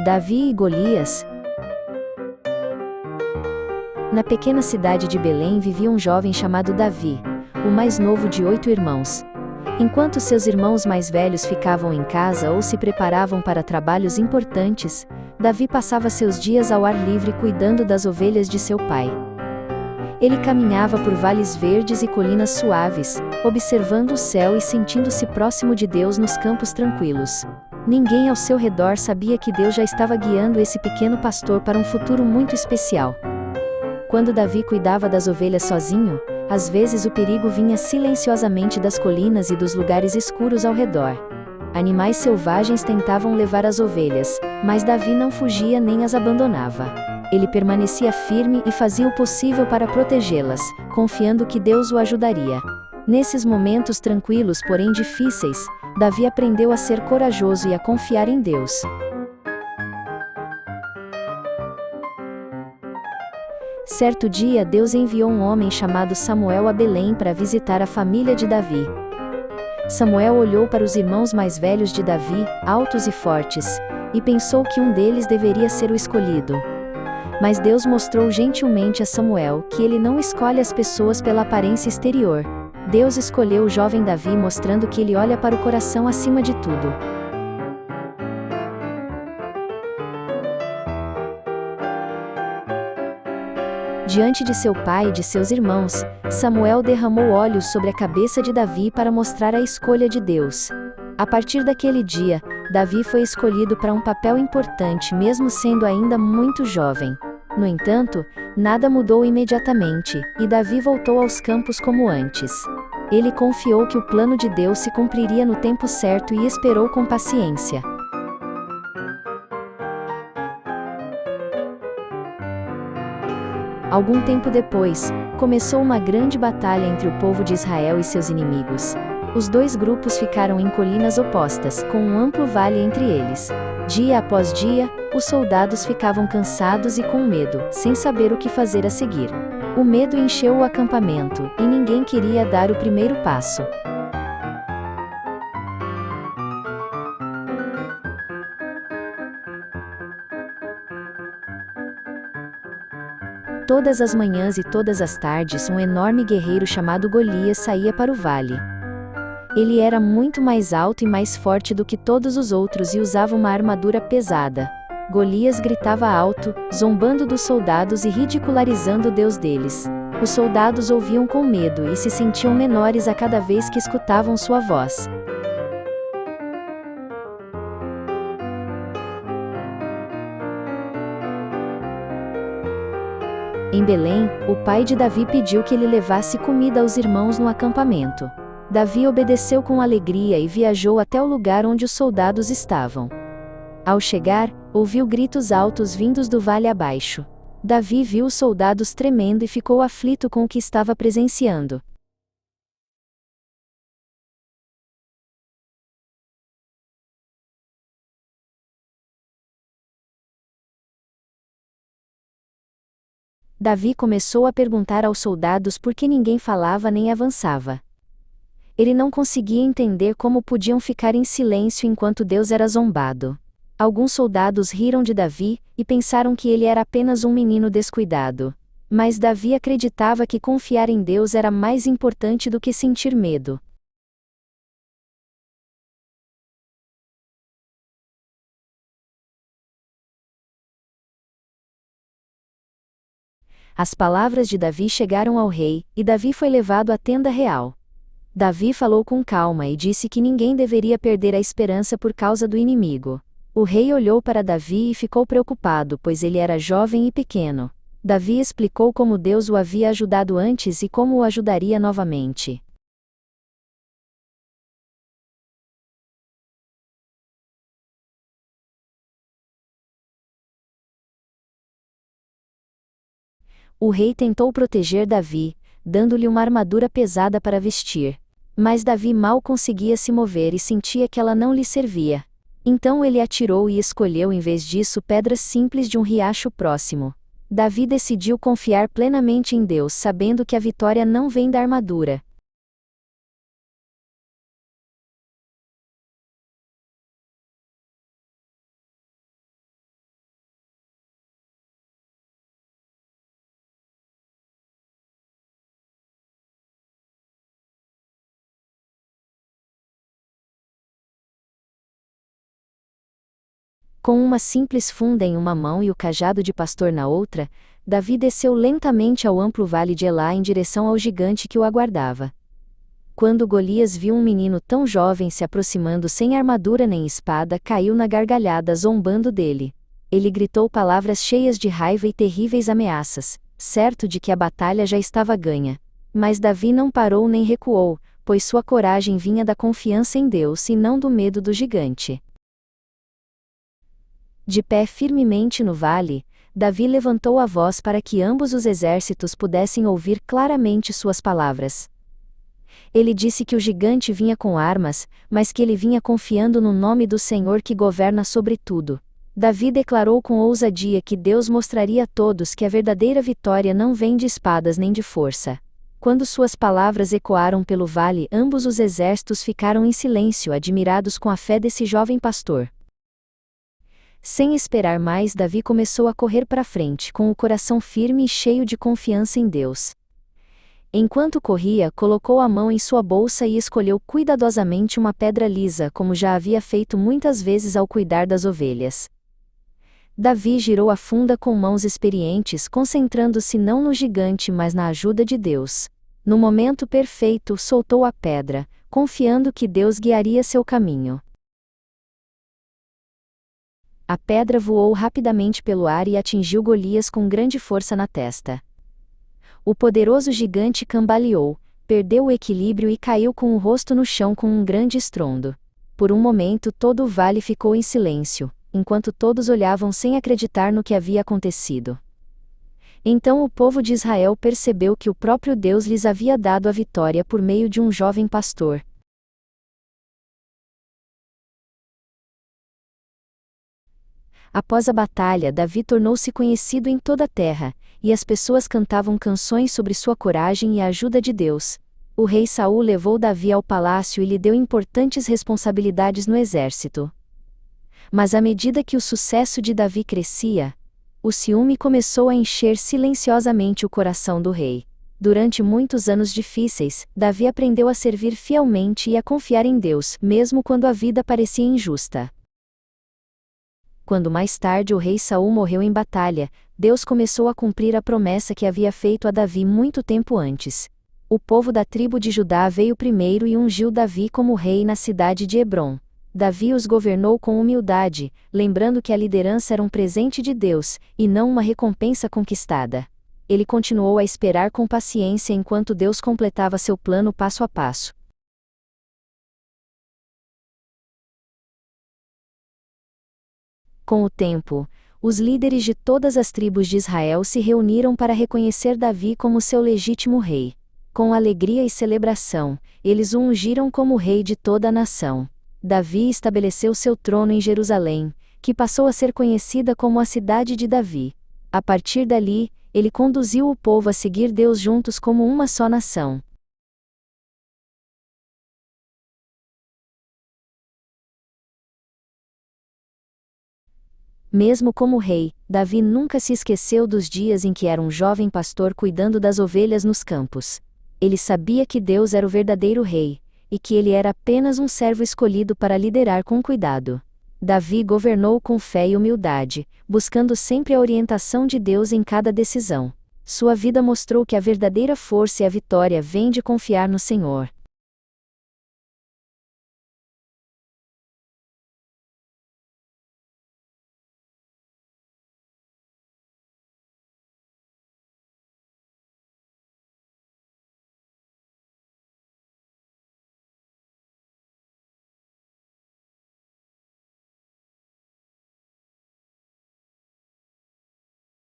Davi e Golias. Na pequena cidade de Belém vivia um jovem chamado Davi, o mais novo de 8 irmãos. Enquanto seus irmãos mais velhos ficavam em casa ou se preparavam para trabalhos importantes, Davi passava seus dias ao ar livre cuidando das ovelhas de seu pai. Ele caminhava por vales verdes e colinas suaves, observando o céu e sentindo-se próximo de Deus nos campos tranquilos. Ninguém ao seu redor sabia que Deus já estava guiando esse pequeno pastor para um futuro muito especial. Quando Davi cuidava das ovelhas sozinho, às vezes o perigo vinha silenciosamente das colinas e dos lugares escuros ao redor. Animais selvagens tentavam levar as ovelhas, mas Davi não fugia nem as abandonava. Ele permanecia firme e fazia o possível para protegê-las, confiando que Deus o ajudaria. Nesses momentos tranquilos, porém difíceis, Davi aprendeu a ser corajoso e a confiar em Deus. Certo dia Deus enviou um homem chamado Samuel a Belém para visitar a família de Davi. Samuel olhou para os irmãos mais velhos de Davi, altos e fortes, e pensou que um deles deveria ser o escolhido. Mas Deus mostrou gentilmente a Samuel que ele não escolhe as pessoas pela aparência exterior. Deus escolheu o jovem Davi mostrando que ele olha para o coração acima de tudo. Diante de seu pai e de seus irmãos, Samuel derramou óleos sobre a cabeça de Davi para mostrar a escolha de Deus. A partir daquele dia, Davi foi escolhido para um papel importante mesmo sendo ainda muito jovem. No entanto, nada mudou imediatamente, e Davi voltou aos campos como antes. Ele confiou que o plano de Deus se cumpriria no tempo certo e esperou com paciência. Algum tempo depois, começou uma grande batalha entre o povo de Israel e seus inimigos. Os dois grupos ficaram em colinas opostas, com um amplo vale entre eles. Dia após dia, os soldados ficavam cansados e com medo, sem saber o que fazer a seguir. O medo encheu o acampamento, e ninguém queria dar o primeiro passo. Todas as manhãs e todas as tardes um enorme guerreiro chamado Golias saía para o vale. Ele era muito mais alto e mais forte do que todos os outros e usava uma armadura pesada. Golias gritava alto, zombando dos soldados e ridicularizando o Deus deles. Os soldados ouviam com medo e se sentiam menores a cada vez que escutavam sua voz. Em Belém, o pai de Davi pediu que ele levasse comida aos irmãos no acampamento. Davi obedeceu com alegria e viajou até o lugar onde os soldados estavam. Ao chegar, ouviu gritos altos vindos do vale abaixo. Davi viu os soldados tremendo e ficou aflito com o que estava presenciando. Davi começou a perguntar aos soldados por que ninguém falava nem avançava. Ele não conseguia entender como podiam ficar em silêncio enquanto Deus era zombado. Alguns soldados riram de Davi, e pensaram que ele era apenas um menino descuidado. Mas Davi acreditava que confiar em Deus era mais importante do que sentir medo. As palavras de Davi chegaram ao rei, e Davi foi levado à tenda real. Davi falou com calma e disse que ninguém deveria perder a esperança por causa do inimigo. O rei olhou para Davi e ficou preocupado, pois ele era jovem e pequeno. Davi explicou como Deus o havia ajudado antes e como o ajudaria novamente. O rei tentou proteger Davi, dando-lhe uma armadura pesada para vestir. Mas Davi mal conseguia se mover e sentia que ela não lhe servia. Então ele atirou e escolheu em vez disso pedras simples de um riacho próximo. Davi decidiu confiar plenamente em Deus, sabendo que a vitória não vem da armadura, Com uma simples funda em uma mão e o cajado de pastor na outra, Davi desceu lentamente ao amplo vale de Elá em direção ao gigante que o aguardava. Quando Golias viu um menino tão jovem se aproximando sem armadura nem espada, caiu na gargalhada zombando dele. Ele gritou palavras cheias de raiva e terríveis ameaças, certo de que a batalha já estava ganha. Mas Davi não parou nem recuou, pois sua coragem vinha da confiança em Deus e não do medo do gigante. De pé firmemente no vale, Davi levantou a voz para que ambos os exércitos pudessem ouvir claramente suas palavras. Ele disse que o gigante vinha com armas, mas que ele vinha confiando no nome do Senhor que governa sobre tudo. Davi declarou com ousadia que Deus mostraria a todos que a verdadeira vitória não vem de espadas nem de força. Quando suas palavras ecoaram pelo vale, ambos os exércitos ficaram em silêncio, admirados com a fé desse jovem pastor. Sem esperar mais, Davi começou a correr para frente, com o coração firme e cheio de confiança em Deus. Enquanto corria, colocou a mão em sua bolsa e escolheu cuidadosamente uma pedra lisa, como já havia feito muitas vezes ao cuidar das ovelhas. Davi girou a funda com mãos experientes, concentrando-se não no gigante mas na ajuda de Deus. No momento perfeito, soltou a pedra, confiando que Deus guiaria seu caminho. A pedra voou rapidamente pelo ar e atingiu Golias com grande força na testa. O poderoso gigante cambaleou, perdeu o equilíbrio e caiu com o rosto no chão com um grande estrondo. Por um momento todo o vale ficou em silêncio, enquanto todos olhavam sem acreditar no que havia acontecido. Então o povo de Israel percebeu que o próprio Deus lhes havia dado a vitória por meio de um jovem pastor. Após a batalha, Davi tornou-se conhecido em toda a terra, e as pessoas cantavam canções sobre sua coragem e a ajuda de Deus. O rei Saul levou Davi ao palácio e lhe deu importantes responsabilidades no exército. Mas à medida que o sucesso de Davi crescia, o ciúme começou a encher silenciosamente o coração do rei. Durante muitos anos difíceis, Davi aprendeu a servir fielmente e a confiar em Deus, mesmo quando a vida parecia injusta. Quando mais tarde o rei Saul morreu em batalha, Deus começou a cumprir a promessa que havia feito a Davi muito tempo antes. O povo da tribo de Judá veio primeiro e ungiu Davi como rei na cidade de Hebrom. Davi os governou com humildade, lembrando que a liderança era um presente de Deus, e não uma recompensa conquistada. Ele continuou a esperar com paciência enquanto Deus completava seu plano passo a passo. Com o tempo, os líderes de todas as tribos de Israel se reuniram para reconhecer Davi como seu legítimo rei. Com alegria e celebração, eles o ungiram como rei de toda a nação. Davi estabeleceu seu trono em Jerusalém, que passou a ser conhecida como a Cidade de Davi. A partir dali, ele conduziu o povo a seguir Deus juntos como uma só nação. Mesmo como rei, Davi nunca se esqueceu dos dias em que era um jovem pastor cuidando das ovelhas nos campos. Ele sabia que Deus era o verdadeiro rei, e que ele era apenas um servo escolhido para liderar com cuidado. Davi governou com fé e humildade, buscando sempre a orientação de Deus em cada decisão. Sua vida mostrou que a verdadeira força e a vitória vêm de confiar no Senhor.